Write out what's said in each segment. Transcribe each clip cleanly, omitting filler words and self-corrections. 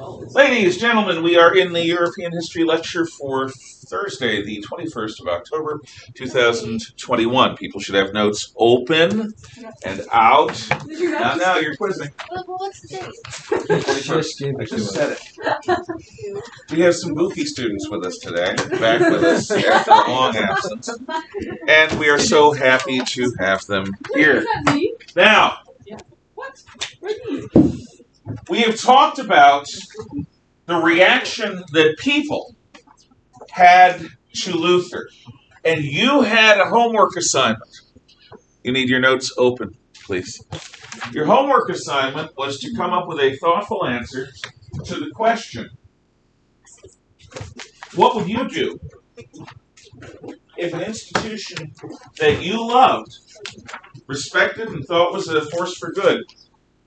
Ladies, gentlemen, we are in the European History Lecture for Thursday, the 21st of October, 2021. People should have notes open and out. Not now, you're quizzing. Well, what's the date? 21st. I just said it. We have some goofy students with us today, back with us after a long absence. And we are so happy to have them here. Now, we have talked about the reaction that people had to Luther. And you had a homework assignment. You need your notes open, please. Your homework assignment was to come up with a thoughtful answer to the question, what would you do if an institution that you loved, respected, and thought was a force for good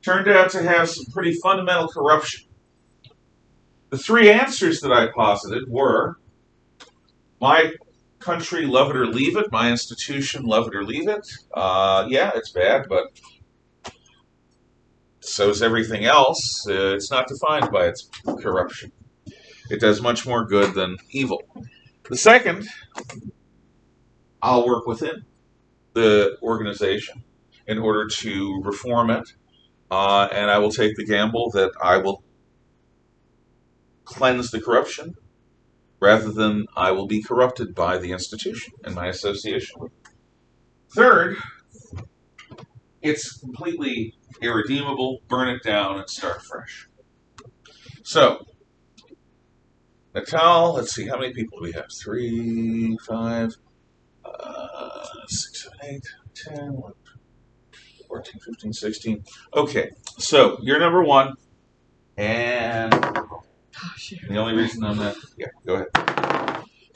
turned out to have some pretty fundamental corruption? The three answers that I posited were, my country, love it or leave it. My institution, love it or leave it. Yeah, it's bad, but so is everything else. It's not defined by its corruption. It does much more good than evil. The second, I'll work within the organization in order to reform it, and I will take the gamble that I will cleanse the corruption rather than I will be corrupted by the institution and my association. Third, it's completely irredeemable, burn it down and start fresh. So, Natal, let's see, how many people do we have? 3, 5, 6, 7, 8, 10, 14, 15, 16. Okay, so you're number one, and the only reason I'm not, yeah, go ahead.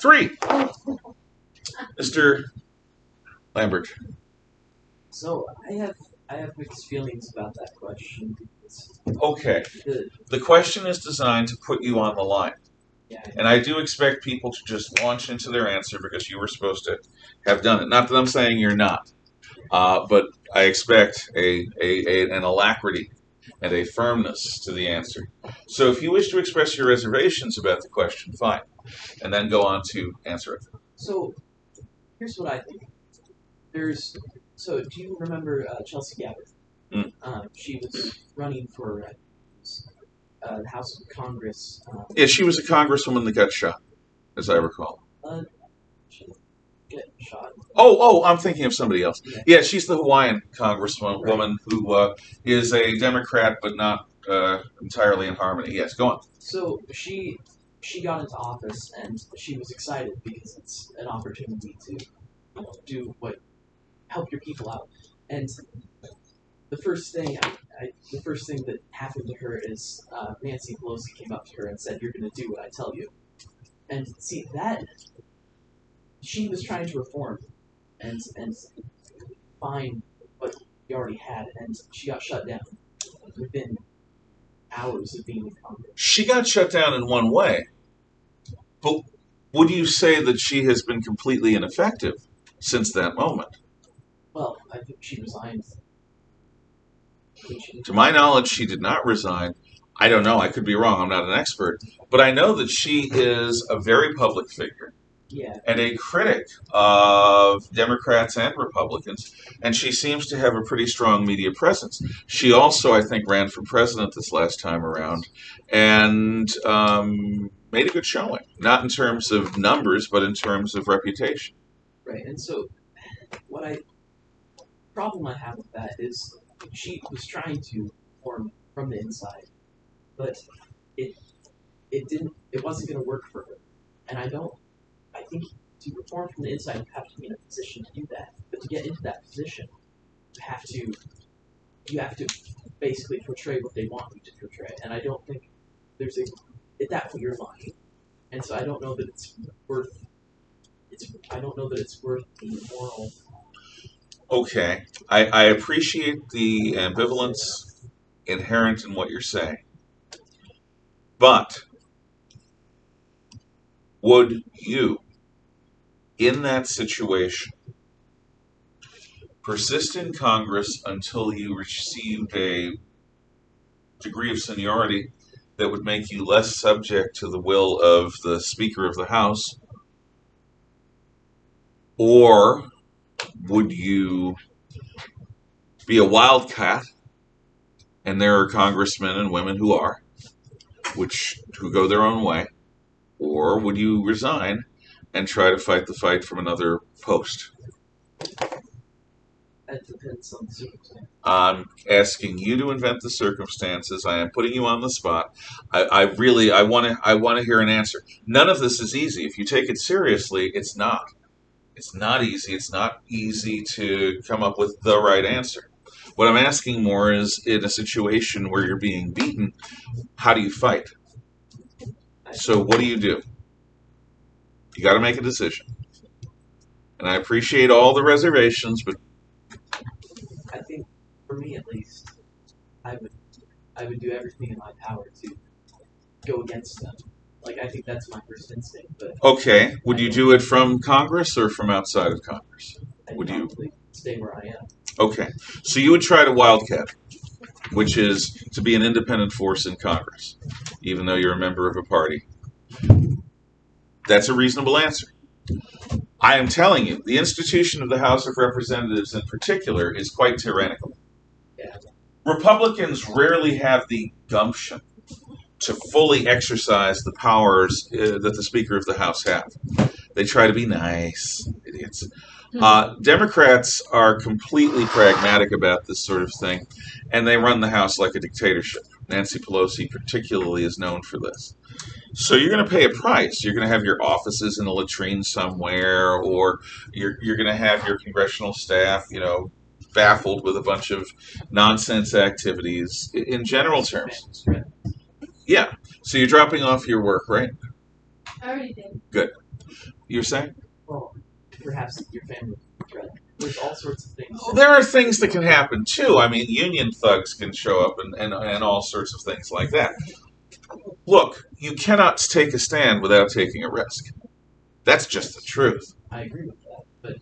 3, Mr. Lambert. So I have mixed feelings about that question. Okay, the question is designed to put you on the line. Yeah, And I do expect people to just launch into their answer because you were supposed to have done it. Not that I'm saying you're not, but I expect an alacrity and a firmness to the answer. So if you wish to express your reservations about the question, fine, and then go on to answer it. So here's what I think. So do you remember Chelsea Gabbard? She was running for the House of Congress. Yeah, she was a congresswoman that got shot, as I recall. She didn't get shot. Oh, I'm thinking of somebody else. Yeah, she's the Hawaiian congresswoman who is a Democrat, but not entirely in harmony. Yes, go on. So she got into office, and she was excited because it's an opportunity to do help your people out. And the first thing that happened to her is Nancy Pelosi came up to her and said, "You're going to do what I tell you." And see that she was trying to reform and find what we already had, and she got shut down within hours of being in Congress. She got shut down in one way, but would you say that she has been completely ineffective since that moment? Well, I think she resigned. To my knowledge, she did not resign. I don't know. I could be wrong. I'm not an expert. But I know that she is a very public figure. Yeah. And a critic of Democrats and Republicans, and she seems to have a pretty strong media presence. She also, I think, ran for president this last time around, and made a good showing. Not in terms of numbers, but in terms of reputation. Right, and so problem I have with that is she was trying to reform from the inside, but it wasn't going to work for her, and I think to reform from the inside, you have to be in a position to do that. But to get into that position, you have to basically portray what they want you to portray. And I don't think at that point you're lying. And so I don't know that it's worth the moral. Okay, I appreciate the ambivalence inherent in what you're saying, but would you, in that situation, persist in Congress until you received a degree of seniority that would make you less subject to the will of the Speaker of the House? Or would you be a wildcat, and there are congressmen and women who are, who go their own way? Or would you resign and try to fight the fight from another post? That depends on the circumstance. I'm asking you to invent the circumstances. I am putting you on the spot. I want to hear an answer. None of this is easy. If you take it seriously, it's not. It's not easy. It's not easy to come up with the right answer. What I'm asking more is, in a situation where you're being beaten, how do you fight? So what do? You got to make a decision. And I appreciate all the reservations, but I think, for me at least, I would do everything in my power to go against them. Like, I think that's my first instinct. But okay, would you do it from Congress or from outside of Congress? I'd Would you? probably stay where I am. Okay, so you would try to wildcat, which is to be an independent force in Congress, even though you're a member of a party. That's a reasonable answer. I am telling you, the institution of the House of Representatives in particular is quite tyrannical. Yeah. Republicans rarely have the gumption to fully exercise the powers that the Speaker of the House have. They try to be nice, idiots. Democrats are completely pragmatic about this sort of thing, and they run the House like a dictatorship. Nancy Pelosi particularly is known for this. So you're going to pay a price. You're going to have your offices in a latrine somewhere, or you're going to have your congressional staff, baffled with a bunch of nonsense activities. In general terms, yeah. So you're dropping off your work, right? I already did. Good. You're saying? Well, perhaps your family threat. There's all sorts of things. Well, there are things that can happen too. I mean, union thugs can show up and all sorts of things like that. Look, you cannot take a stand without taking a risk. That's just the truth. I agree with that, but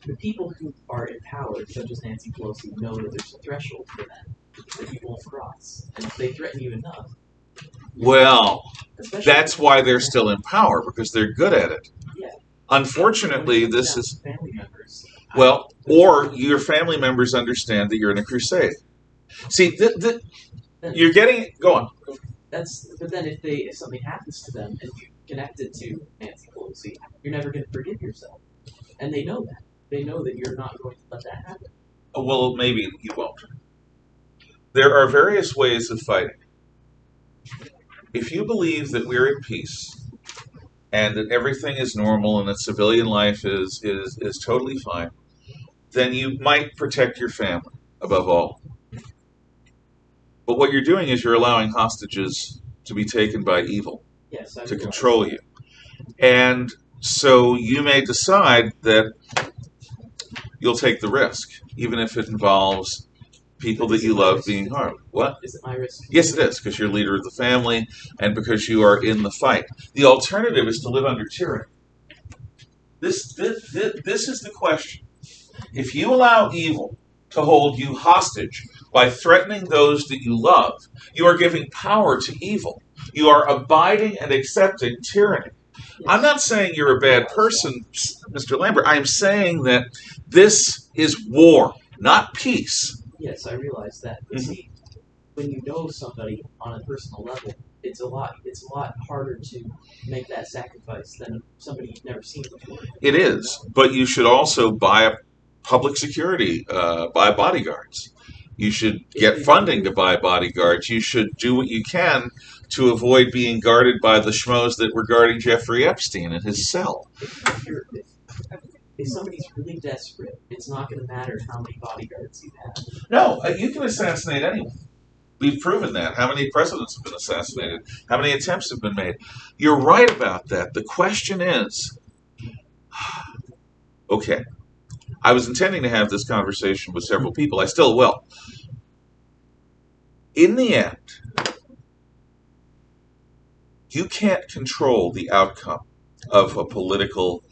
the people who are in power, such as Nancy Pelosi, know that there's a threshold for them that you won't cross, and if they threaten you enough. Well, Especially that's why they're still in power, because they're good at it. Yeah. Unfortunately, When it comes this down is to family members. well, or your family members understand that you're in a crusade. See, you're getting it. Go on. But then if something happens to them and you connect it to Nancy Pelosi, you're never going to forgive yourself, and they know that. They know that you're not going to let that happen. Well, maybe you won't. There are various ways of fighting. If you believe that we're in peace and that everything is normal and that civilian life is totally fine, then you might protect your family above all. But what you're doing is you're allowing hostages to be taken by evil Yes, I to realize. control you. And so you may decide that you'll take the risk, even if it involves people that you love being harmed. What? Is it my risk? Yes, it is, because you're leader of the family and because you are in the fight. The alternative is to live under tyranny. This is the question. If you allow evil to hold you hostage by threatening those that you love, you are giving power to evil. You are abiding and accepting tyranny. Yes. I'm not saying you're a bad person, Mr. Lambert. I am saying that this is war, not peace. Yes, I realize that. But see, when you know somebody on a personal level, it's a lot harder to make that sacrifice than somebody you've never seen before. It is, but you should also buy public security, buy bodyguards. You should get funding to buy bodyguards. You should do what you can to avoid being guarded by the schmoes that were guarding Jeffrey Epstein in his cell. If somebody's really desperate, it's not going to matter how many bodyguards you have. No, you can assassinate anyone. We've proven that. How many presidents have been assassinated? How many attempts have been made? You're right about that. The question is, okay, I was intending to have this conversation with several people. I still will. In the end, you can't control the outcome of a political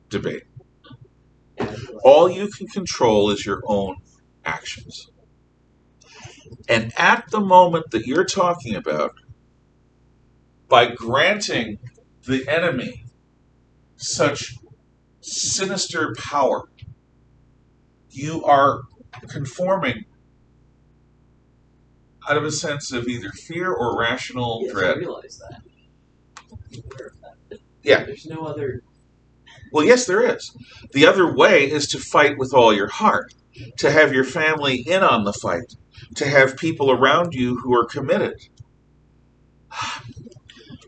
debate. All you can control is your own actions. And at the moment that you're talking about, by granting the enemy such sinister power, you are conforming out of a sense of either fear or rational Yes, I dread. realize that. I'm aware of that. But Yeah. there's no other. Well, yes, there is. The other way is to fight with all your heart, to have your family in on the fight, to have people around you who are committed.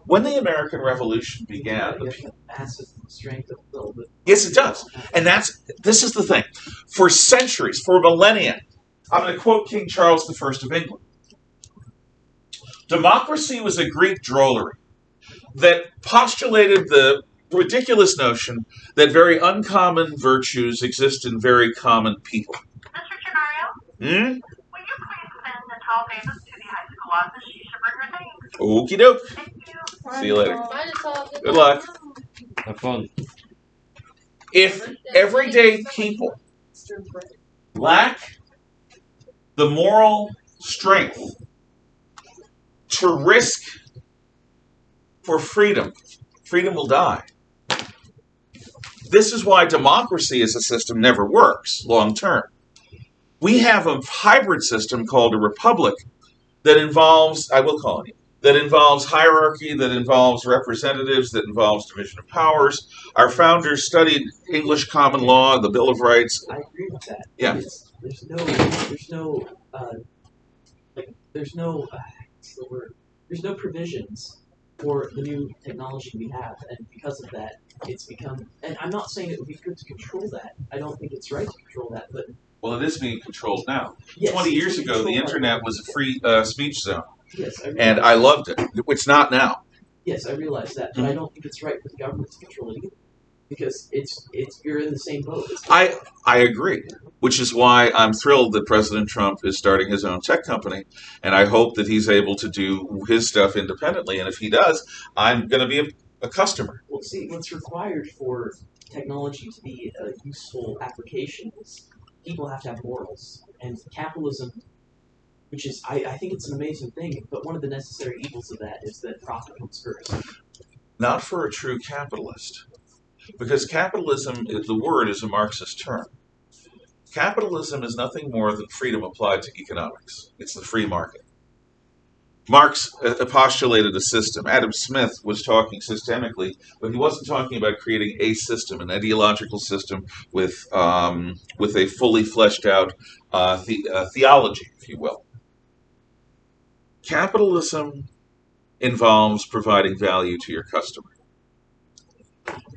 When the American Revolution began, You have massive strength of will. But yes, it does. And this is the thing. For centuries, for millennia, I'm going to quote King Charles I of England. Democracy was a Greek drollery that postulated the ridiculous notion that very uncommon virtues exist in very common people. Mr. Chicario, will you please send Natal Davis to the high school office? She should bring her things. Okie doke. Thank you. See you later. Mine is all Good luck. Have fun. If everyday people lack the moral strength to risk for freedom, freedom will die. This is why democracy as a system never works long term. We have a hybrid system called a republic that involves, I will call it, that involves hierarchy, that involves representatives, that involves division of powers. Our founders studied English common law, the Bill of Rights. I agree with that. Yeah. There's no provisions for the new technology we have, and because of that, it's become. And I'm not saying it would be good to control that. I don't think it's right to control that, but Well, it is being controlled now. yes, 20 years it's ago, the controlled. internet was a free speech zone, Yes, and I loved it. It's not now. Yes, I realize that, but I don't think it's right for the government to control it either, because it's you're in the same boat. I agree, which is why I'm thrilled that President Trump is starting his own tech company, and I hope that he's able to do his stuff independently. And if he does, I'm going to be a customer. Well, see, what's required for technology to be a useful application is people have to have morals, and capitalism, which is, I think it's an amazing thing, but one of the necessary evils of that is that profit comes first. Not for a true capitalist, because capitalism, the word is a Marxist term. Capitalism is nothing more than freedom applied to economics. It's the free market. Marx postulated a system. Adam Smith was talking systemically, but he wasn't talking about creating a system, an ideological system with a fully fleshed out theology, if you will. Capitalism involves providing value to your customer.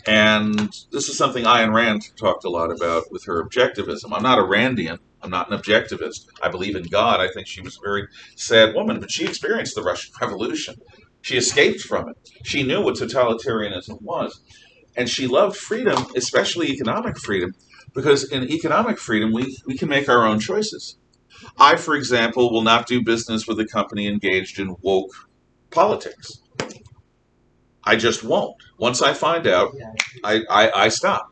And this is something Ayn Rand talked a lot about with her objectivism. I'm not a Randian. I'm not an objectivist. I believe in God. I think she was a very sad woman, but she experienced the Russian Revolution. She escaped from it. She knew what totalitarianism was. And she loved freedom, especially economic freedom, because in economic freedom, we can make our own choices. I, for example, will not do business with a company engaged in woke politics. I just won't. Once I find out, Yeah, I stop.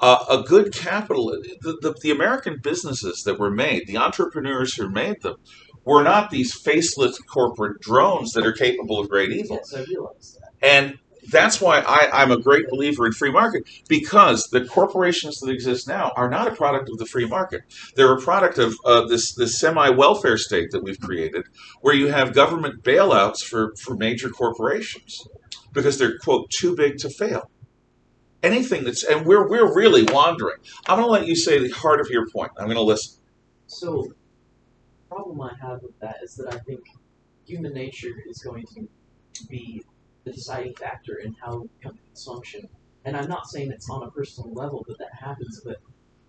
A good capital, the American businesses that were made, the entrepreneurs who made them, were not these faceless corporate drones that are capable of great evil. yes, I realize that. And that's why I'm a great believer in free market, because the corporations that exist now are not a product of the free market. They're a product of this semi-welfare state that we've created, where you have government bailouts for major corporations because they're, quote, too big to fail. Anything that's, and we're really wandering. I'm going to let you say the heart of your point. I'm going to listen. So, the problem I have with that is that I think human nature is going to be the deciding factor in how companies function. And I'm not saying it's on a personal level that happens, but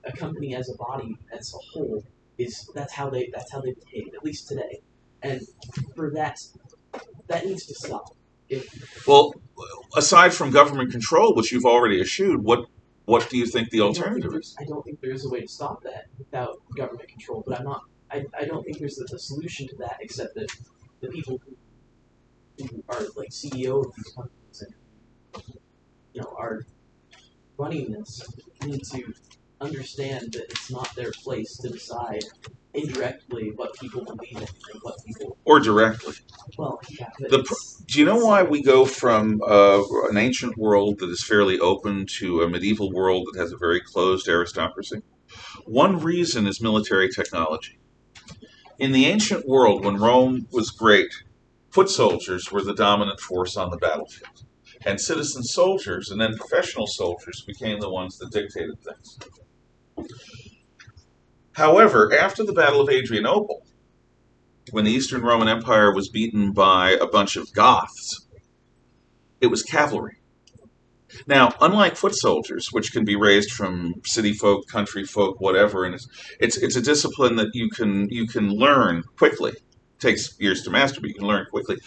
a company as a body, as a whole, that's how they behave, at least today. And for that needs to stop. Well, aside from government control, which you've already eschewed, what do you think the alternative is? I don't think there's a way to stop that without government control. But I don't think there's a solution to that except that the people who are like CEO of these companies and are running this need to understand that it's not their place to decide indirectly what people believe in and what people. Or directly. Well, yeah. But Do you know why we go from an ancient world that is fairly open to a medieval world that has a very closed aristocracy? One reason is military technology. In the ancient world, when Rome was great, foot soldiers were the dominant force on the battlefield. And citizen soldiers and then professional soldiers became the ones that dictated things. However, after the Battle of Adrianople, when the Eastern Roman Empire was beaten by a bunch of Goths, it was cavalry. Now, unlike foot soldiers, which can be raised from city folk, country folk, whatever, and it's a discipline that you can learn quickly. It takes years to master, but you can learn quickly.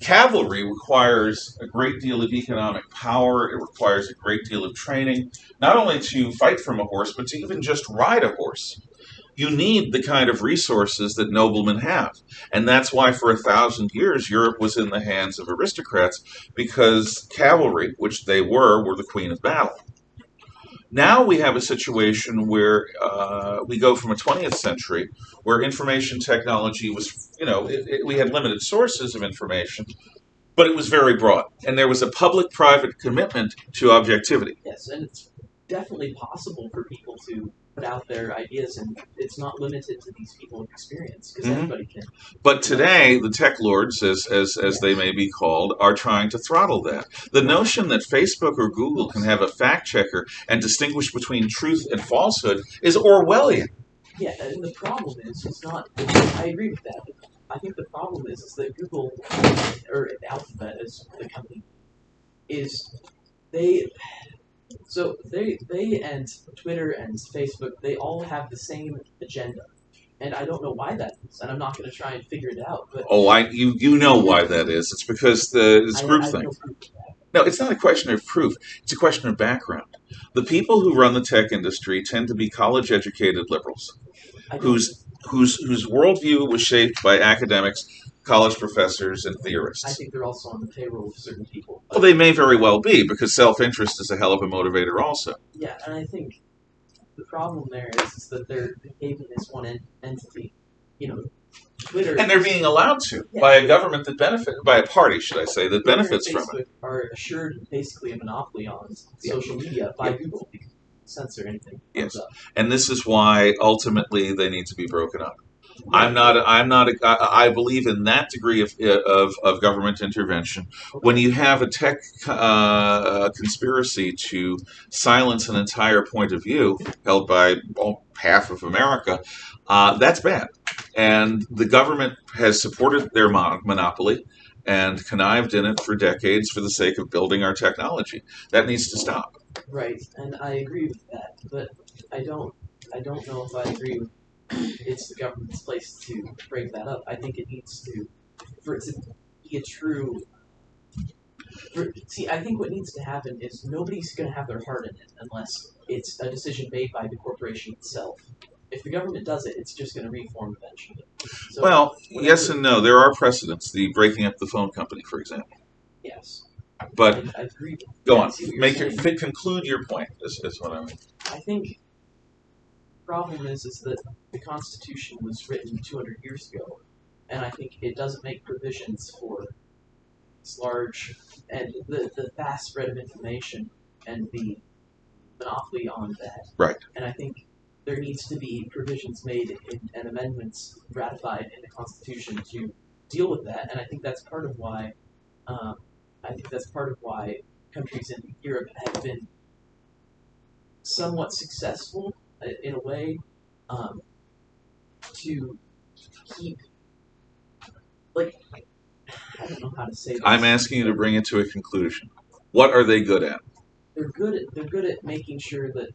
Cavalry requires a great deal of economic power. It requires a great deal of training, not only to fight from a horse, but to even just ride a horse. You need the kind of resources that noblemen have. And that's why for 1,000 years Europe was in the hands of aristocrats, because cavalry, which they were the queen of battle. Now we have a situation where we go from a 20th century where information technology was, we had limited sources of information, but it was very broad. And there was a public-private commitment to objectivity. Yes, and it's definitely possible for people to put out their ideas, and it's not limited to these people of experience, because anybody can. But today, the tech lords, as they may be called, are trying to throttle that. The notion that Facebook or Google can have a fact checker and distinguish between truth and falsehood is Orwellian. Yeah, and the problem is not. I agree with that. I think the problem is that Google, or Alphabet as the company, is they. So they and Twitter and Facebook, they all have the same agenda, and I don't know why that is, and I'm not going to try and figure it out. But you know why that is. It's because it's groupthink. No, it's not a question of proof. It's a question of background. The people who run the tech industry tend to be college-educated liberals, whose worldview was shaped by academics, college professors, and theorists. I think they're also on the payroll of certain people. Well, they may very well be, because self-interest is a hell of a motivator also. Yeah, and I think the problem there is that they're behaving as one entity. Twitter. And they're being allowed to by a government by a party, should I say, that benefits from it. Are assured basically a monopoly on social media by Google, because they can't censor anything. Yes, and this is why ultimately they need to be broken up. I believe in that degree of government intervention. When you have a tech conspiracy to silence an entire point of view held by half of America, that's bad. And the government has supported their monopoly and connived in it for decades for the sake of building our technology. That needs to stop. Right, and I agree with that, but I don't know if I agree with it's the government's place to break that up. I think it needs to, for it to be a true. I think what needs to happen is nobody's going to have their heart in it unless it's a decision made by the corporation itself. If the government does it, it's just going to reform eventually. So, well, yes and no. There are precedents. The breaking up the phone company, for example. Yes. But I agree. Go on. Conclude your point. Is what I mean. I think. Problem is that the Constitution was written 200 years ago, and I think it doesn't make provisions for this large and the vast spread of information and the monopoly on that. Right. And I think there needs to be provisions made and amendments ratified in the Constitution to deal with that, and I think that's part of why. Countries in Europe have been somewhat successful in a way, to keep, I don't know how to say this. I'm asking you to bring it to a conclusion. What are they good at? They're good at making sure that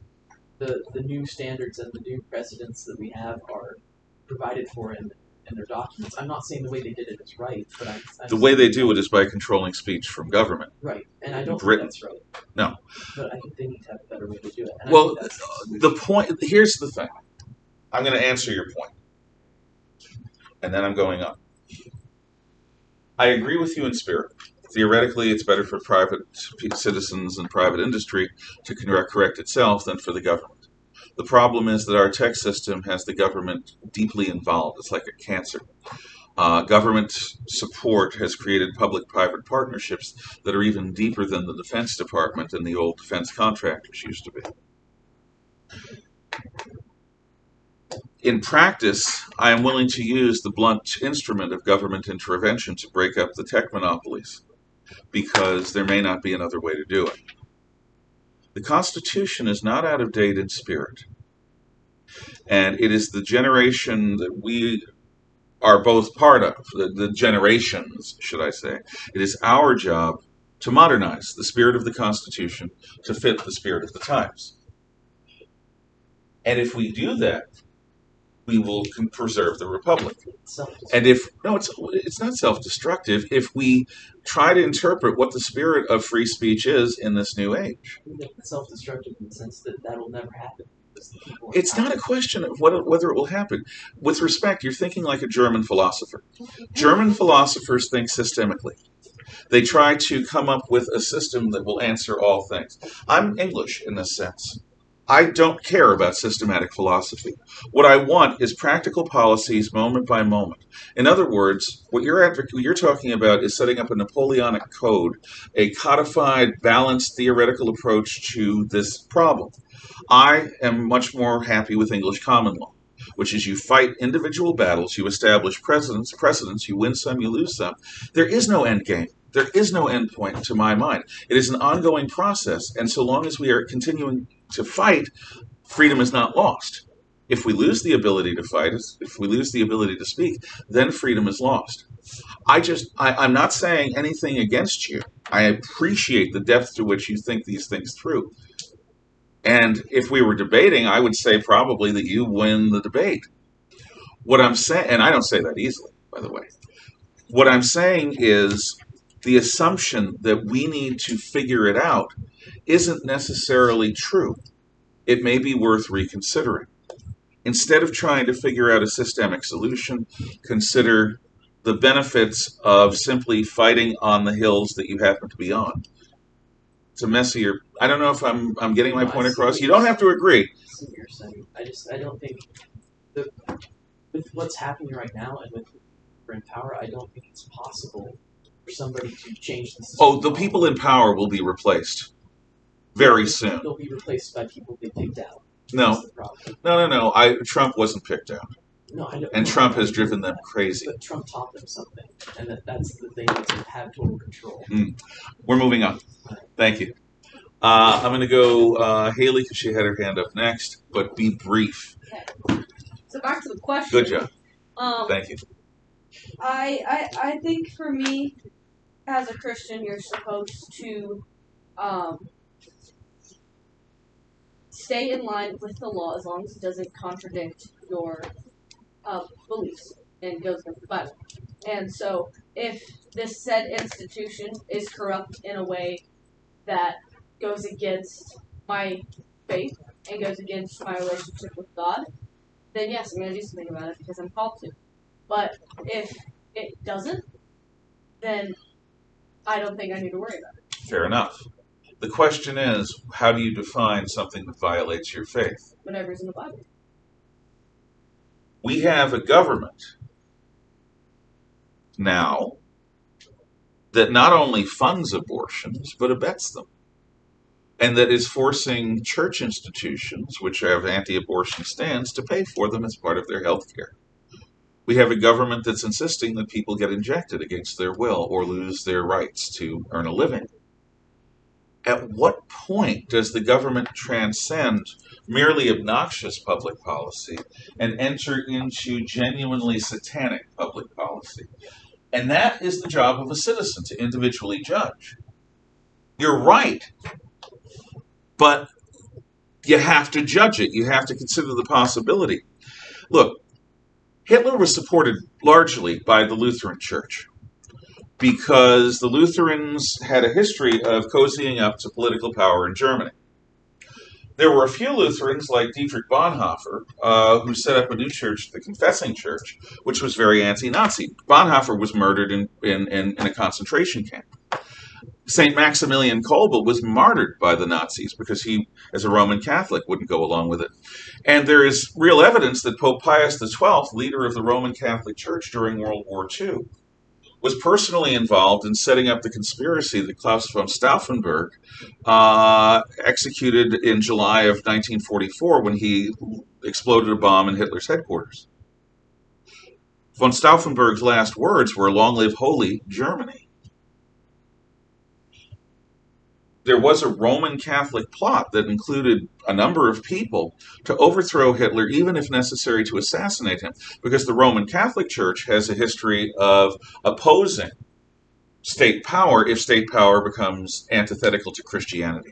the new standards and the new precedents that we have are provided for in their documents. I'm not saying the way they did it is right, but the way they do it is by controlling speech from government. Right, and I don't think that's right. No. But I think they need to have a better way to do it. And well, the point, here's the thing. I'm going to answer your point, and then I'm going on. I agree with you in spirit. Theoretically, it's better for private citizens and private industry to correct itself than for the government. The problem is that our tech system has the government deeply involved. It's like a cancer. Government support has created public-private partnerships that are even deeper than the Defense Department and the old defense contractors used to be. In practice, I am willing to use the blunt instrument of government intervention to break up the tech monopolies, because there may not be another way to do it. The Constitution is not out of date in spirit, and it is the generation that we are both part of, the generations, should I say. It is our job to modernize the spirit of the Constitution to fit the spirit of the times. And if we do that, we will preserve the republic. And it's not self-destructive if we try to interpret what the spirit of free speech is in this new age. It's self-destructive in the sense that that'll never happen. It's not a question of whether it will happen. With respect, you're thinking like a German philosopher. German philosophers think systemically. They try to come up with a system that will answer all things. I'm English in this sense. I don't care about systematic philosophy. What I want is practical policies moment by moment. In other words, what you're talking about is setting up a Napoleonic code, a codified, balanced, theoretical approach to this problem. I am much more happy with English common law, which is you fight individual battles, you establish precedents, you win some, you lose some. There is no end game. There is no end point to my mind. It is an ongoing process, and so long as we are continuing to fight, freedom is not lost. If we lose the ability to fight, if we lose the ability to speak, then freedom is lost. I'm not saying anything against you. I appreciate the depth to which you think these things through. And if we were debating, I would say probably that you win the debate. What I'm saying, and I don't say that easily, by the way. What I'm saying is the assumption that we need to figure it out isn't necessarily true. It may be worth reconsidering. Instead of trying to figure out a systemic solution, consider the benefits of simply fighting on the hills that you happen to be on. It's a messier. I don't know if I'm getting my point across. You don't have to agree. I don't think with what's happening right now and with in power, I don't think it's possible for somebody to change the system. Oh, the people in power will be replaced very soon. They'll be replaced by people they picked out. No. Trump wasn't picked out. No, I know. And Trump has driven them crazy. But Trump taught them something, and that's the thing, to have total control. We're moving on. Thank you. I'm going to go Haley because she had her hand up next, but be brief. Okay. So back to the question. Good job. Thank you. I think for me, as a Christian, you're supposed to stay in line with the law as long as it doesn't contradict your beliefs and goes against the Bible. And so, if this said institution is corrupt in a way that goes against my faith and goes against my relationship with God, then yes, I'm going to do something about it because I'm called to. But if it doesn't, then I don't think I need to worry about it. Fair enough. The question is, how do you define something that violates your faith? Whatever's in the Bible. We have a government now that not only funds abortions, but abets them. And that is forcing church institutions, which have anti-abortion stands, to pay for them as part of their health care. We have a government that's insisting that people get injected against their will or lose their rights to earn a living. At what point does the government transcend merely obnoxious public policy and enter into genuinely satanic public policy? And that is the job of a citizen, to individually judge. You're right, but you have to judge it. You have to consider the possibility. Look, Hitler was supported largely by the Lutheran Church, because the Lutherans had a history of cozying up to political power in Germany. There were a few Lutherans, like Dietrich Bonhoeffer, who set up a new church, the Confessing Church, which was very anti-Nazi. Bonhoeffer was murdered in a concentration camp. Saint Maximilian Kolbe was martyred by the Nazis because he, as a Roman Catholic, wouldn't go along with it. And there is real evidence that Pope Pius XII, leader of the Roman Catholic Church during World War II, was personally involved in setting up the conspiracy that Klaus von Stauffenberg executed in July of 1944 when he exploded a bomb in Hitler's headquarters. Von Stauffenberg's last words were, "Long live Holy Germany." There was a Roman Catholic plot that included a number of people to overthrow Hitler, even if necessary to assassinate him, because the Roman Catholic Church has a history of opposing state power if state power becomes antithetical to Christianity.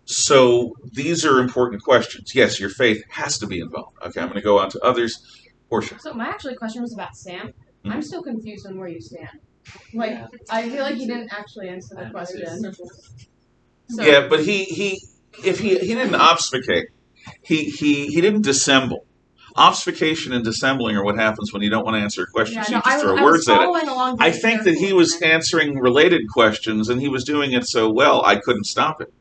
So these are important questions. Yes, your faith has to be involved. Okay, I'm going to go on to others. Portia. So my actually question was about Sam. Mhm. I'm still confused on where you stand. Like, I feel like he didn't actually answer the question. So, Yeah, but he didn't obfuscate. He didn't dissemble. Obfuscation and dissembling are what happens when you don't want to answer a question, so you just throw words at it. Along I think that he was answering related questions, and he was doing it so well, I couldn't stop it.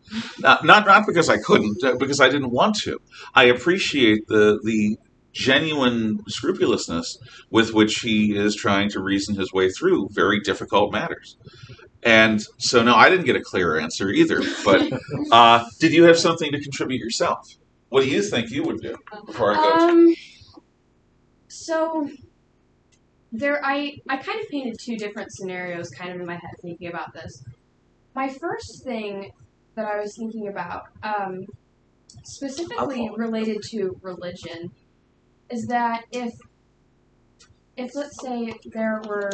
Not because I couldn't, because I didn't want to. I appreciate the genuine scrupulousness with which he is trying to reason his way through very difficult matters. And so, no, I didn't get a clear answer either. But did you have something to contribute yourself? What do you think you would do before I go? So I kind of painted two different scenarios kind of in my head thinking about this. My first thing that I was thinking about, specifically related to religion, is that if let's say there were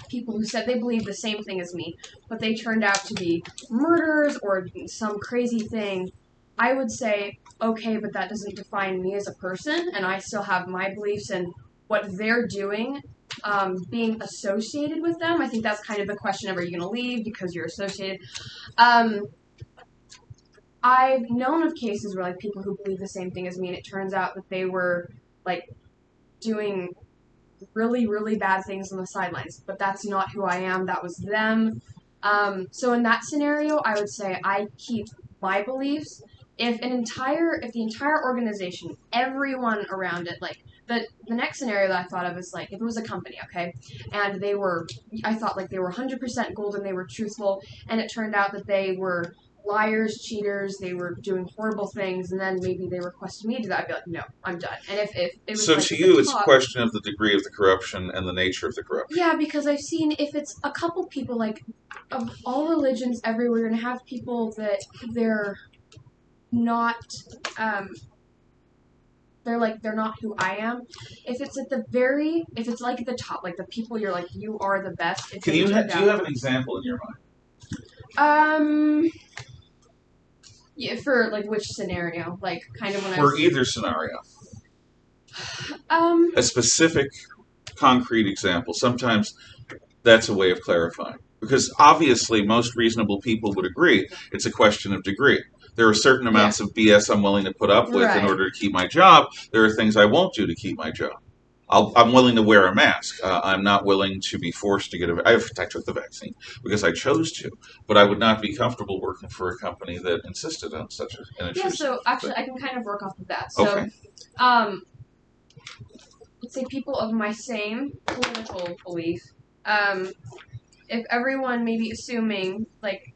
people who said they believed the same thing as me, but they turned out to be murderers or some crazy thing, I would say, okay, but that doesn't define me as a person, and I still have my beliefs and what they're doing, being associated with them. I think that's kind of the question of, are you going to leave because you're associated? I've known of cases where, like, people who believe the same thing as me, and it turns out that they were, like, doing really, really bad things on the sidelines, but that's not who I am. That was them. So in that scenario, I would say I keep my beliefs. If the entire organization, everyone around it, like the next scenario that I thought of is like if it was a company, okay, and I thought like they were 100% golden, they were truthful, and it turned out that they were liars, cheaters, they were doing horrible things, and then maybe they requested me to do that, I'd be like, no, I'm done. And if it was so like to at you, the it's a top, question of the degree of the corruption and the nature of the corruption. yeah, because I've seen if it's a couple people, like of all religions everywhere, you're gonna have people that they're not, they're not who I am. If it's like at the top, like the people you're like, you are the best. Do you have an example in your mind? Yeah, for like which scenario? Like kind of when For either scenario. A specific, concrete example. Sometimes that's a way of clarifying. Because obviously most reasonable people would agree it's a question of degree. There are certain amounts of BS I'm willing to put up with in order to keep my job. There are things I won't do to keep my job. I'm willing to wear a mask. I'm not willing to be forced to get I took the vaccine because I chose to, but I would not be comfortable working for a company that insisted on such an intrusive. Yeah, so actually I can kind of work off of that. So, okay. Let's say people of my same political belief, if everyone maybe assuming like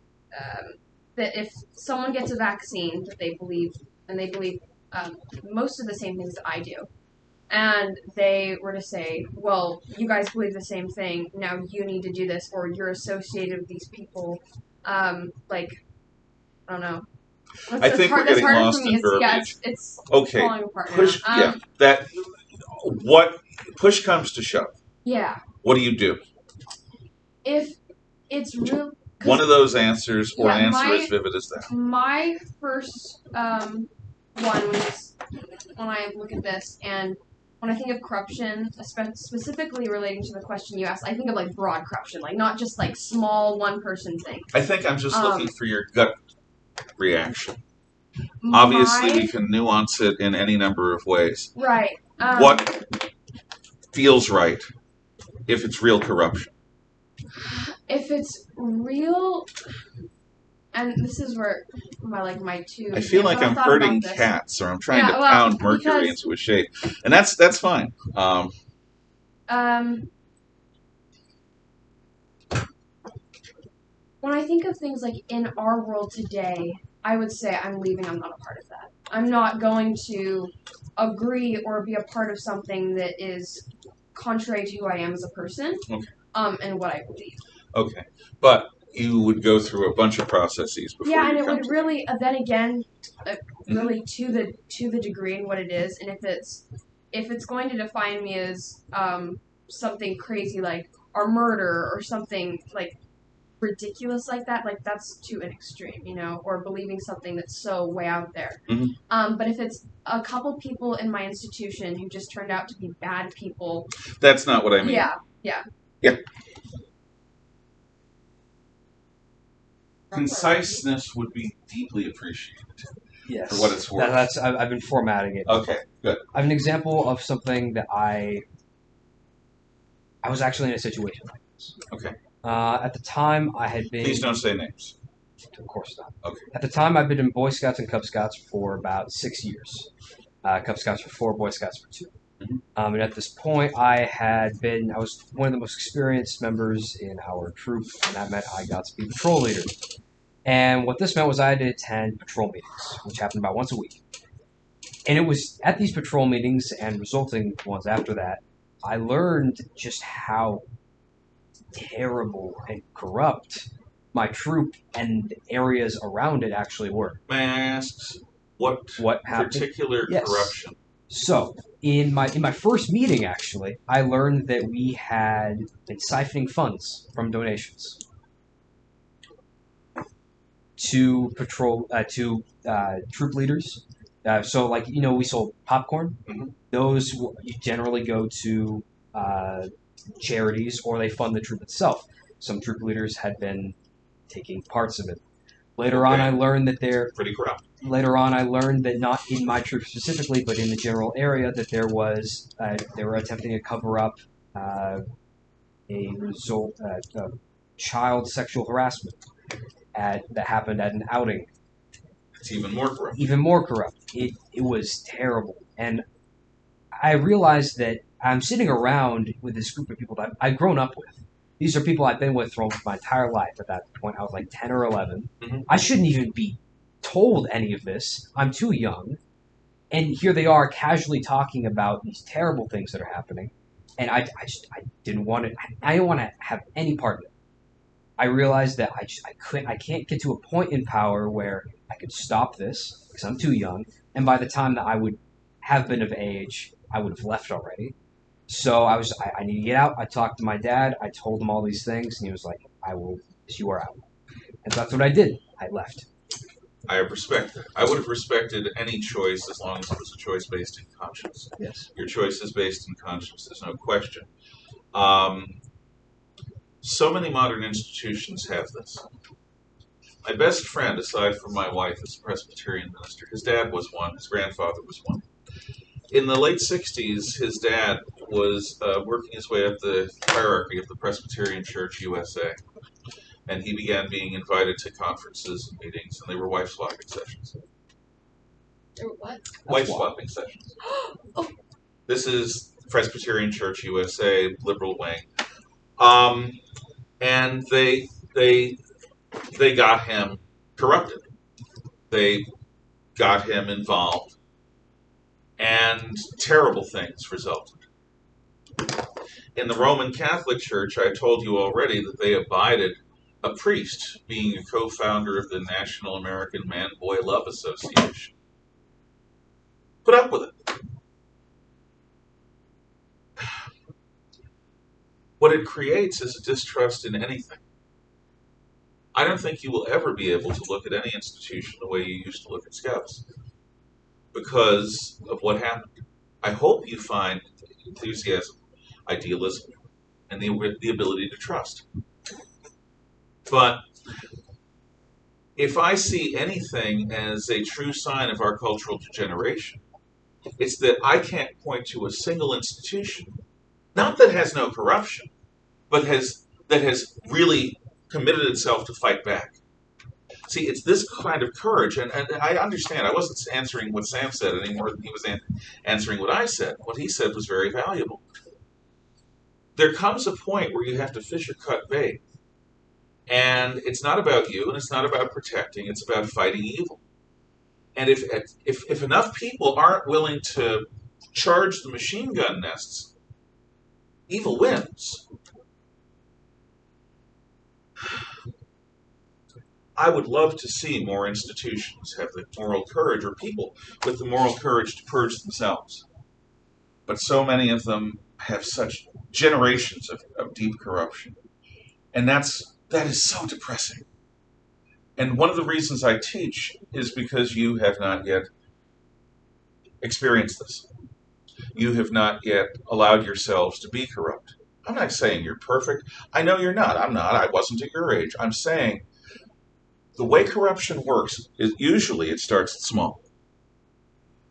that if someone gets a vaccine that they believe most of the same things that I do, and they were to say, well, you guys believe the same thing, now you need to do this, or you're associated with these people, like, I don't know. I think we're getting lost in verbiage. It's okay. falling apart now. Push comes to shove. Yeah. What do you do? If it's real... One of those answers, or an answer as vivid as that. My first one was when I look at this, and when I think of corruption, specifically relating to the question you asked, I think of like broad corruption, like not just like small one-person thing. I think I'm just looking for your gut reaction. Obviously, we can nuance it in any number of ways. Right. What feels right if it's real corruption? if it's real, and this is where my two. I feel like but I've I'm thought herding about this. cats, or I'm trying Yeah, to well, pound Mercury because- into a shape, and that's fine. When I think of things like in our world today, I would say I'm leaving. I'm not a part of that. I'm not going to agree or be a part of something that is contrary to who I am as a person. Okay. And what I believe. Okay, but you would go through a bunch of processes before Yeah, you and it come would to really, then again, really to the degree and what it is, and if it's going to define me as something crazy like a murder or something like ridiculous like that, like that's to an extreme, or believing something that's so way out there. Mhm. But if it's a couple people in my institution who just turned out to be bad people, That's not what I mean. Yeah. Conciseness would be deeply appreciated. Yes. For what it's worth. I've been formatting it. Okay, good. I have an example of something that I was actually in a situation like this. Okay. At the time, I had been. Please don't say names. Of course not. Okay. At the time, I've been in Boy Scouts and Cub Scouts for about 6 years. Cub Scouts for 4, Boy Scouts for 2. Mhm. And at this point, I was one of the most experienced members in our troop, and that meant I got to be patrol leader. And what this meant was I had to attend patrol meetings, which happened about once a week. And it was at these patrol meetings and resulting ones after that, I learned just how terrible and corrupt my troop and the areas around it actually were. May I ask what happened? particular Yes. corruption? So, in my first meeting, actually, I learned that we had been siphoning funds from donations to patrol troop leaders. So, we sold popcorn. Mhm. Those generally go to charities, or they fund the troop itself. Some troop leaders had been taking parts of it. Later on, Okay. I learned that Pretty corrupt. Later on, I learned that not in my troop specifically, but in the general area, that there was they were attempting to cover up a result of child sexual harassment that happened at an outing. It's even more corrupt. Even more corrupt. It was terrible, and I realized that I'm sitting around with this group of people that I've grown up with. These are people I've been with for almost my entire life. At that point, I was like 10 or 11. Mhm. I shouldn't even be told any of this. I'm too young. And here they are casually talking about these terrible things that are happening. And I didn't want it. I didn't want to have any part of it. I realized that I can't get to a point in power where I could stop this because I'm too young. And by the time that I would have been of age, I would have left already. So I need to get out. I talked to my dad. I told him all these things, and he was like, you are out. And so that's what I did. I left. I respect that. I would have respected any choice as long as it was a choice based in conscience. Yes. Your choice is based in conscience. There's no question. So many modern institutions have this. My best friend, aside from my wife, is a Presbyterian minister. His dad was one. His grandfather was one. In the late 60s, his dad was working his way up the hierarchy of the Presbyterian Church USA. And he began being invited to conferences and meetings, and they were wife-swapping sessions. What? Wife-swapping sessions. This is Presbyterian Church USA, liberal wing. And they got him corrupted. They got him involved. And terrible things resulted. In the Roman Catholic Church, I told you already that they abided a priest being a co-founder of the National American Man-Boy Love Association. Put up with it. What it creates is a distrust in anything. I don't think you will ever be able to look at any institution the way you used to look at Scouts because of what happened. I hope you find enthusiasm, idealism, and the ability to trust. But if I see anything as a true sign of our cultural degeneration, it's that I can't point to a single institution, not that has no corruption, but has that has really committed itself to fight back. See, it's this kind of courage, and I understand. I wasn't answering what Sam said any more than he was answering what I said. What he said was very valuable. There comes a point where you have to fish or cut bait. And it's not about you, and it's not about protecting, it's about fighting evil. And if enough people aren't willing to charge the machine gun nests, evil wins. I would love to see more institutions have the moral courage, or people with the moral courage to purge themselves. But so many of them have such generations of deep corruption. And that is so depressing. And one of the reasons I teach is because you have not yet experienced this. You have not yet allowed yourselves to be corrupt. I'm not saying you're perfect. I know you're not. I'm not. I wasn't at your age. I'm saying the way corruption works is usually it starts small.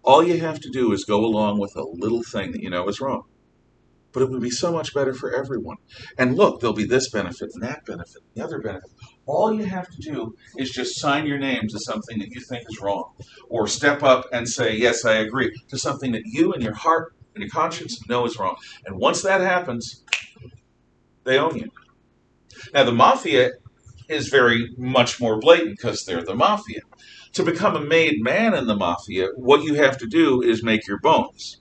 All you have to do is go along with a little thing that you know is wrong. But it would be so much better for everyone. And look, there'll be this benefit and that benefit and the other benefit. All you have to do is just sign your name to something that you think is wrong. Or step up and say, yes, I agree, to something that you and your heart and your conscience know is wrong. And once that happens, they own you. Now, the mafia is very much more blatant because they're the mafia. To become a made man in the mafia, what you have to do is make your bones.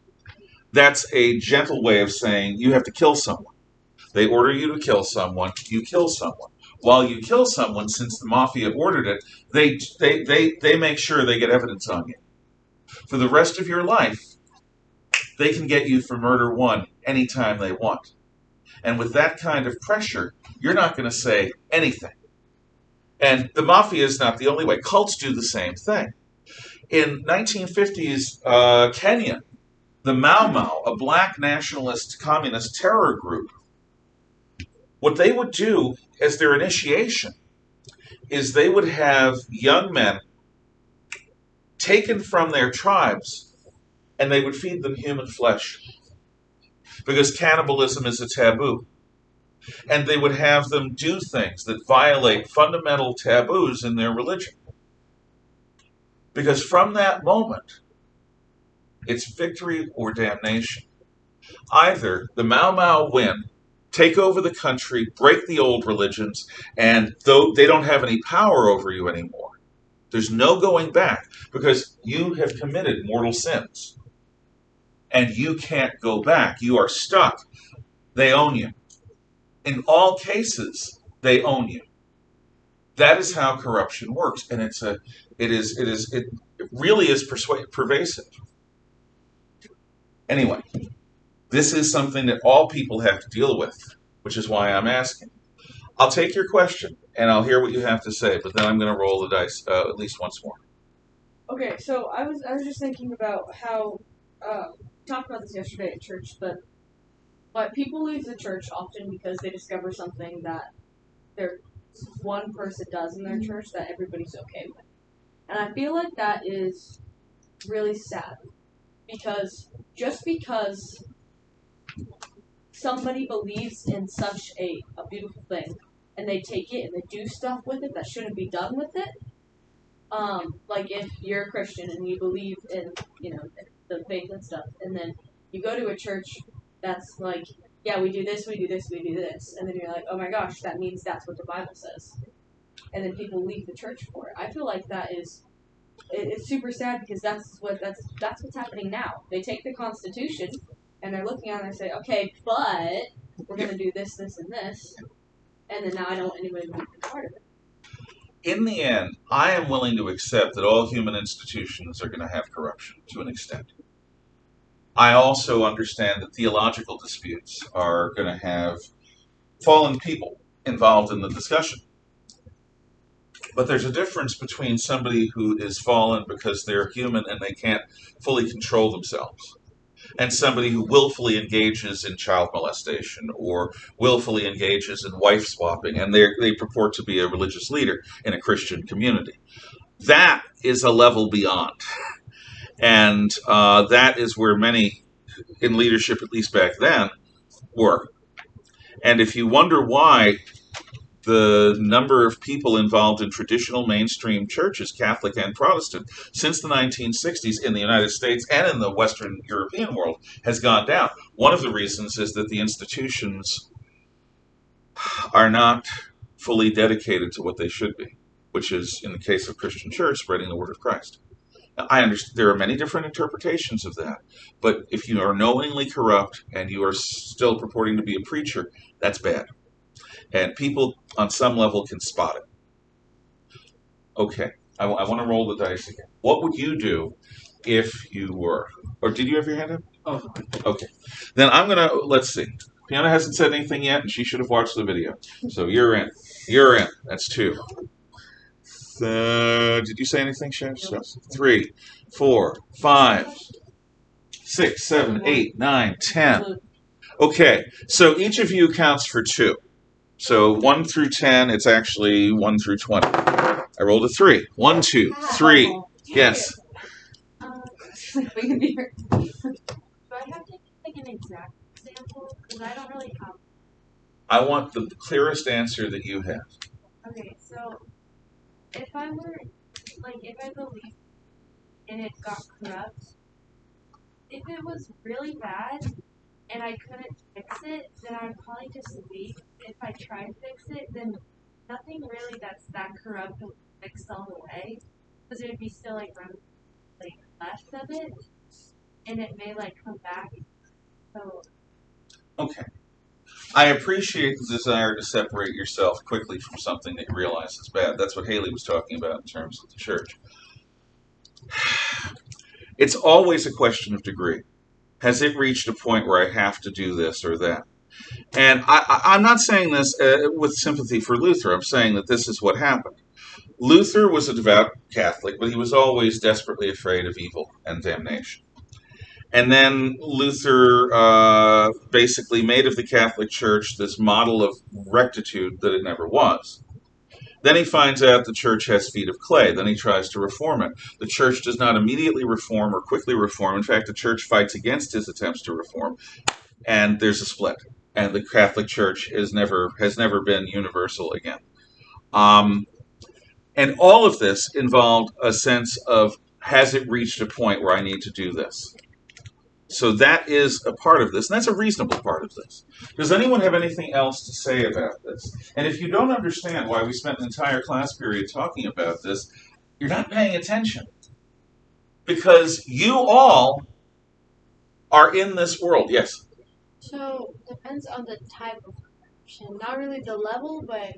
That's a gentle way of saying you have to kill someone. They order you to kill someone, you kill someone. While you kill someone, since the mafia ordered it, they make sure they get evidence on you. For the rest of your life, they can get you for murder one anytime they want. And with that kind of pressure, you're not going to say anything. And the mafia is not the only way. Cults do the same thing. In 1950s Kenya, the Mau Mau, a black nationalist communist terror group, what they would do as their initiation is they would have young men taken from their tribes and they would feed them human flesh because cannibalism is a taboo. And they would have them do things that violate fundamental taboos in their religion. Because from that moment, it's victory or damnation. Either the Mau Mau win, take over the country, break the old religions, and though they don't have any power over you anymore, there's no going back because you have committed mortal sins. And you can't go back. You are stuck. They own you. In all cases, they own you. That is how corruption works, and it really is pervasive. Anyway, this is something that all people have to deal with, which is why I'm asking. I'll take your question, and I'll hear what you have to say, but then I'm going to roll the dice at least once more. Okay, so I was just thinking about how talked about this yesterday at church, but people leave the church often because they discover something that their one person does in their church that everybody's okay with. And I feel like that is really sad. Because just because somebody believes in such a beautiful thing and they take it and they do stuff with it that shouldn't be done with it, like if you're a Christian and you believe in, the faith and stuff, and then you go to a church that's like, yeah, we do this, we do this, we do this. And then you're like, oh my gosh, that means that's what the Bible says. And then people leave the church for it. I feel like it's super sad because that's what's happening now. They take the Constitution and they're looking at it and they say, okay, but we're going to do this, this, and this. And then now I don't want anybody to be part of it. In the end, I am willing to accept that all human institutions are going to have corruption to an extent. I also understand that theological disputes are going to have fallen people involved in the discussion. But there's a difference between somebody who is fallen because they're human and they can't fully control themselves, and somebody who willfully engages in child molestation or willfully engages in wife swapping, and they purport to be a religious leader in a Christian community. That is a level beyond. And that is where many in leadership, at least back then, were. And if you wonder why the number of people involved in traditional mainstream churches, Catholic and Protestant, since the 1960s in the United States and in the Western European world has gone down, one of the reasons is that the institutions are not fully dedicated to what they should be, which is, in the case of Christian Church, spreading the word of Christ. Now, I understand there are many different interpretations of that, but if you are knowingly corrupt and you are still purporting to be a preacher, that's bad. And people on some level can spot it. Okay, I want to roll the dice again. What would you do if you were, or did you have your hand up? Oh, Okay, then I'm gonna, let's see. Fiona hasn't said anything yet, and she should have watched the video. So you're in. You're in. That's 2. Did you say anything, Chef? So, 3, 4, 5, 6, 7, 8, 9, 10. Okay, so each of you counts for 2. So 1 through 10, it's actually 1 through 20. I rolled a 3. 1, 2, 3. Yes. Do I have to take an exact example? Because I don't really have. I want the clearest answer that you have. Okay, so if I were, like, if I believed and it got corrupt, if it was really bad and I couldn't fix it, then I'd probably just leave. If I try to fix it, then nothing really that's that corrupt will fix all the way. Because it would be still, like, left of it. And it may, like, come back. So. Okay. I appreciate the desire to separate yourself quickly from something that you realize is bad. That's what Haley was talking about in terms of the church. It's always a question of degree. Has it reached a point where I have to do this or that? And I'm not saying this with sympathy for Luther. I'm saying that this is what happened. Luther was a devout Catholic, but he was always desperately afraid of evil and damnation. And then Luther basically made of the Catholic Church this model of rectitude that it never was. Then he finds out the church has feet of clay. Then he tries to reform it. The church does not immediately reform or quickly reform. In fact, the church fights against his attempts to reform, and there's a split. And the Catholic Church has never been universal again. And all of this involved a sense of, has it reached a point where I need to do this? So that is a part of this, and that's a reasonable part of this. Does anyone have anything else to say about this? And if you don't understand why we spent an entire class period talking about this, you're not paying attention. Because you all are in this world. Yes? So, depends on the type of corruption. Not really the level, but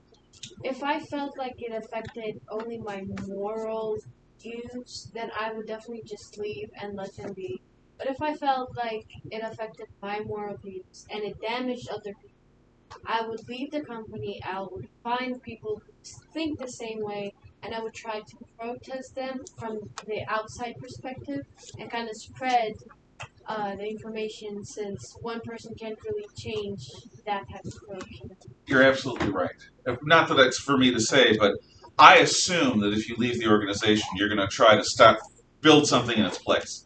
if I felt like it affected only my moral views, then I would definitely just leave and let them be. But if I felt like it affected my moral views and it damaged other people, I would leave the company, I would find people who think the same way, and I would try to protest them from the outside perspective and kind of spread the information, since one person can't really change that type of corruption. You're absolutely right. Not that it's for me to say, but I assume that if you leave the organization, you're going to try to build something in its place.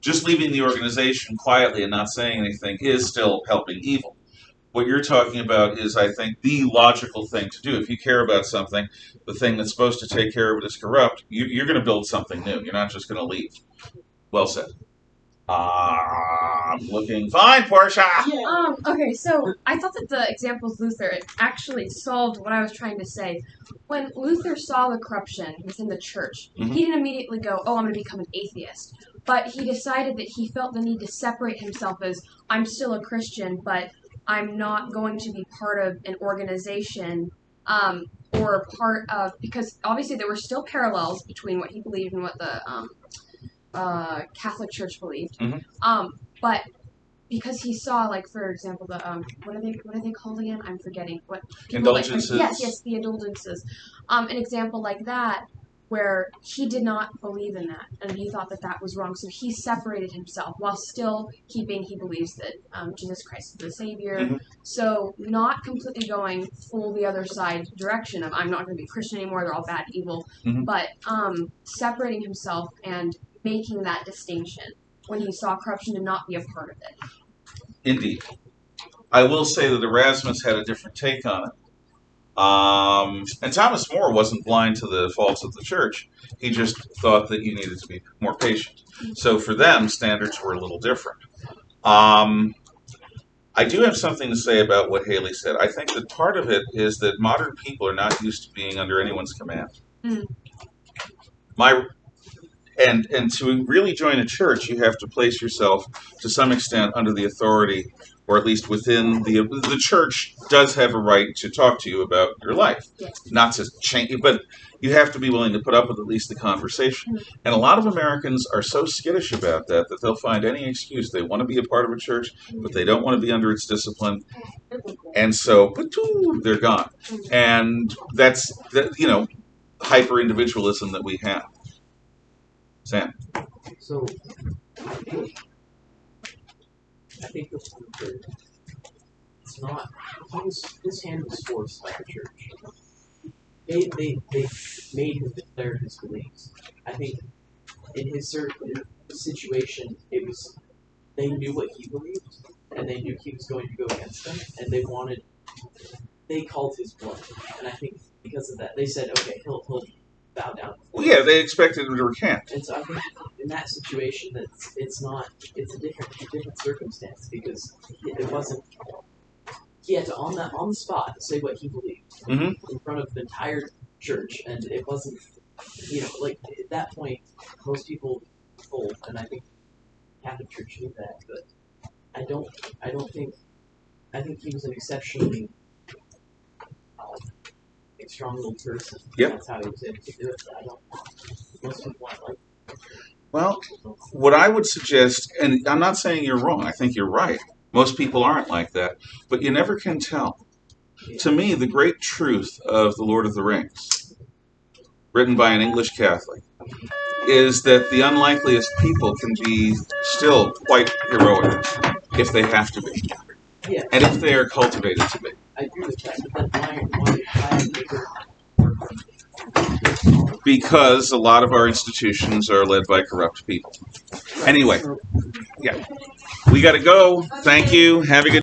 Just leaving the organization quietly and not saying anything is still helping evil. What you're talking about is, I think, the logical thing to do. If you care about something, the thing that's supposed to take care of it is corrupt, you're going to build something new. You're not just going to leave. Well said. I'm looking fine, Portia. Okay, so I thought that the example of Luther actually solved what I was trying to say. When Luther saw the corruption within the church, he didn't immediately go, "Oh, I'm going to become an atheist." But he decided that he felt the need to separate himself as, I'm still a Christian, but I'm not going to be part of an organization or part of, because obviously there were still parallels between what he believed and what the Catholic Church believed. But because he saw, like, for example, the what are they called again? I'm forgetting. What Indulgences. Yes, the indulgences. An example like that, where he did not believe in that, and he thought that that was wrong, so he separated himself while still keeping, he believes that Jesus Christ is the Savior. So not completely going full the other side direction of, I'm not going to be Christian anymore, they're all bad, evil, but separating himself and making that distinction when he saw corruption to not be a part of it. Indeed. I will say that Erasmus had a different take on it. And Thomas More wasn't blind to the faults of the church. He just thought that you needed to be more patient. So for them, standards were a little different. I do have something to say about what Haley said. I think that part of it is that modern people are not used to being under anyone's command. And to really join a church, you have to place yourself to some extent under the authority, or at least within the church does have a right to talk to you about your life, not to change, but you have to be willing to put up with at least the conversation. And a lot of Americans are so skittish about that they'll find any excuse. They want to be a part of a church, but they don't want to be under its discipline, and so they're gone. And that's hyper individualism that we have. Sam. So I think it's not. His hand was forced by the church. They made him declare his beliefs. I think in his certain situation, they knew what he believed, and they knew he was going to go against them, and they called his bluff. And I think because of that, they said, okay, he'll bow down. Well, yeah, they expected him to recant. And so I think in that situation, it's a different circumstance, because it wasn't. He had to on the spot say what he believed in front of the entire church, and it wasn't. Like at that point, most people fold, and I think Catholic Church knew that, but I think he was an exceptionally strong-willed person. Yep. That's how he was able to do it. But most people aren't like that. Well, what I would suggest, and I'm not saying you're wrong, I think you're right. Most people aren't like that, but you never can tell. To me, the great truth of The Lord of the Rings, written by an English Catholic, is that the unlikeliest people can be still quite heroic if they have to be, Yeah. and if they are cultivated to be. I agree with that, but then why Because a lot of our institutions are led by corrupt people. Anyway, yeah. We got to go. Thank you. Have a good